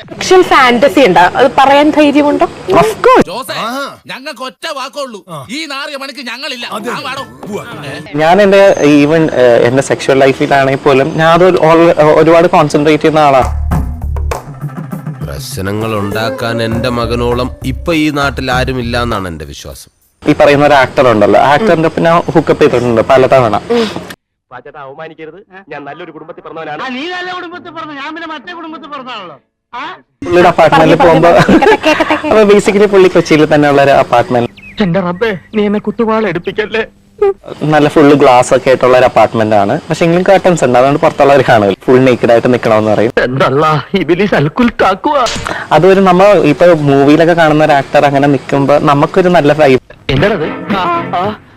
Fiction fantasy ഉണ്ടോ? അത് പറയാൻ ധൈര്യമുണ്ടോ? ഞങ്ങൾക്ക് ഒറ്റ വാക്കുള്ളൂ, ഈ നാറിയ മണിക്ക് ഞങ്ങളില്ല. ഞാൻ എന്റെ സെക്ഷൽ ലൈഫിലാണെങ്കിൽ പോലും ഞാൻ അത് ഒരുപാട് കോൺസെൻട്രേറ്റ് ചെയ്യുന്ന ആളാണ്. പ്രശ്നങ്ങൾ ഉണ്ടാക്കാൻ എന്റെ മകനോളം ഇപ്പൊ ഈ നാട്ടിൽ ആരും ഇല്ല എന്നാണ് എന്റെ വിശ്വാസം. ഈ പറയുന്ന ഒരു ആക്ടർ ഉണ്ടല്ലോ, ആക്ടറിന്റെ ഒപ്പം ഞാൻ ഹുക്കപ്പ് ചെയ്തിട്ടുണ്ട് പലതവണ. അവമാനിക്കരുത്, ഞാൻ നല്ലൊരു കുടുംബത്തിൽ പറഞ്ഞവനാണ്. നീ നല്ല കുടുംബത്തിൽ പറഞ്ഞു, ഞാൻ പിന്നെ മറ്റേ കുടുംബത്തിൽ പറഞ്ഞാണല്ലോ. പുള്ളിയുടെ അപ്പാർട്ട്മെന്റിൽ പോകുമ്പോ അപ്പൊ ബേസിക്കലി പുള്ളി കൊച്ചിയിൽ തന്നെയുള്ള ഒരു അപ്പാർട്ട്മെന്റ്. എന്റെ റബ്ബേ, നീ എന്നെ കുത്തുവാള എടുപ്പിക്കല്ലേ. നല്ല ഫുള്ള് ഗ്ലാസ് ഒക്കെ ആയിട്ടുള്ള ഒരു അപ്പാർട്ട്മെന്റ് ആണ്. പക്ഷെ എങ്കിലും കർട്ടൻസ് ഉണ്ട്, അതുകൊണ്ട് പുറത്തുള്ളവർ കാണില്ല. ഫുൾ നേക്കഡ് ആയിട്ട് നിൽക്കണമെന്ന് പറയും. അതൊരു നമ്മൾ ഇപ്പൊ മൂവിയിലൊക്കെ കാണുന്ന ഒരു ആക്ടർ അങ്ങനെ നിൽക്കുമ്പോ നമുക്കൊരു നല്ല വൈബ്.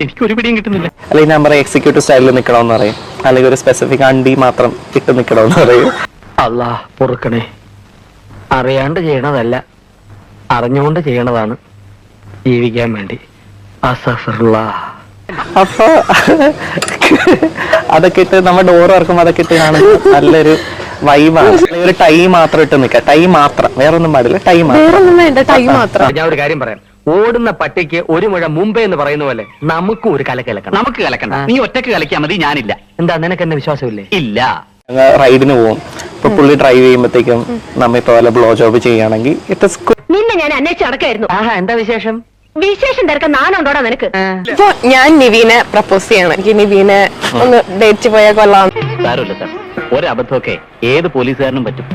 എനിക്കൊരു പിടിയും കിട്ടുന്നില്ല. അല്ലെങ്കിൽ ഞാൻ പറയാം എക്സിക്യൂട്ടീവ് സ്റ്റൈലിൽ നിൽക്കണമെന്ന് പറയും, അല്ലെങ്കിൽ ഒരു സ്പെസിഫിക് അണ്ടി മാത്രം ഇട്ട് നിൽക്കണമെന്ന് പറയും. അല്ലാ പൊറുക്കണേ, അറിയാണ്ട് ചെയ്യണതല്ല, അറിഞ്ഞുകൊണ്ട് ചെയ്യണതാണ് ജീവിക്കാൻ വേണ്ടി. അപ്പൊ അതൊക്കെ ഇട്ട് നമ്മൾ ഡോർ ഇറക്കുമ്പോ അതൊക്കെ ഇട്ട് കാണുമ്പോൾ നല്ലൊരു വൈബാണ്. ഒരു ടൈ മാത്രം ഇട്ട് നിൽക്കുക, ടൈ മാത്രം, വേറൊന്നും പാടില്ല, ടൈ മാത്രം. ഞാൻ ഒരു കാര്യം പറയാം, ഓടുന്ന പട്ടിക്ക് ഒരു മുഴ മുമ്പേ എന്ന് പറയുന്ന പോലെ നമുക്കും ഒരു കലക്കണം. നമുക്ക് കലക്കണ്ട, നീ ഒറ്റക്ക് കലക്കാൻ മതി, ഞാനില്ല. എന്താ നിനക്ക് എന്നെ വിശ്വാസമില്ലേ? ഇല്ല. റൈഡിന് പോകും. ഇപ്പൊ പുള്ളി ഡ്രൈവ് ചെയ്യുമ്പോഴത്തേക്കും നമ്മ ഇപ്പൊ വല്ല ബ്ലോ ജോബ് ചെയ്യുകയാണെങ്കിൽ നിന്നെ ഞാൻ അന്വേഷിച്ച് നടക്കായിരുന്നു. എന്താ വിശേഷം? വിശേഷം തിരക്കാൻ നാനുണ്ടോടാ നിനക്ക്? ഇപ്പൊ ഞാൻ നിവീനെ പ്രപ്പോസ് ചെയ്യണം. എനിക്ക് നിവീനെ ഒന്ന് ഡേറ്റ് പോയാൽ കൊള്ളാം. സാരമില്ല സാർ, ഒരബദ്ധമൊക്കെ ഏത് പോലീസുകാരനും പറ്റും.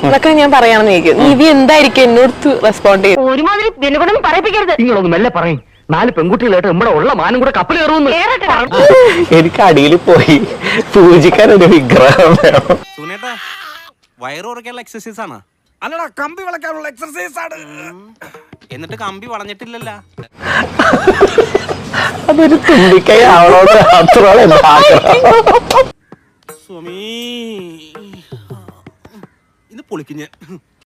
അതൊക്കെ ഞാൻ പറയാണെന്ന് ചോദിക്കും. നിവി എന്തായിരിക്കും എന്നോട് റെസ്പോണ്ട് ചെയ്യും? ഒരുമാതിരി ദിനകൊണ്ടൊന്നും പറയിപ്പിക്കരുത്. നിങ്ങളൊന്ന് മെല്ലെ പറയും. 4 പെൺകുട്ടികളായിട്ട് നമ്മുടെ ഉള്ള മാനം കൂടെ കപ്പൽ കയറുമെന്ന്. എനിക്ക് അടിയിൽ പോയി പൂജിക്കാൻ ഒരു വിഗ്രഹം വേണം. വയറ് കുറയ്ക്കാനുള്ള എക്സസൈസ് ആണ്. അല്ലടാ, കമ്പി വളയ്ക്കാനുള്ള എക്സസൈസ് ആണ്. എന്നിട്ട് കമ്പി വളഞ്ഞിട്ടില്ലല്ല. അതൊരു തുമ്പിക്കൈ അവളോട് അത്രോളം സ്വാമി, ഇന്ന് പൊളിക്കുഞ്ഞ്.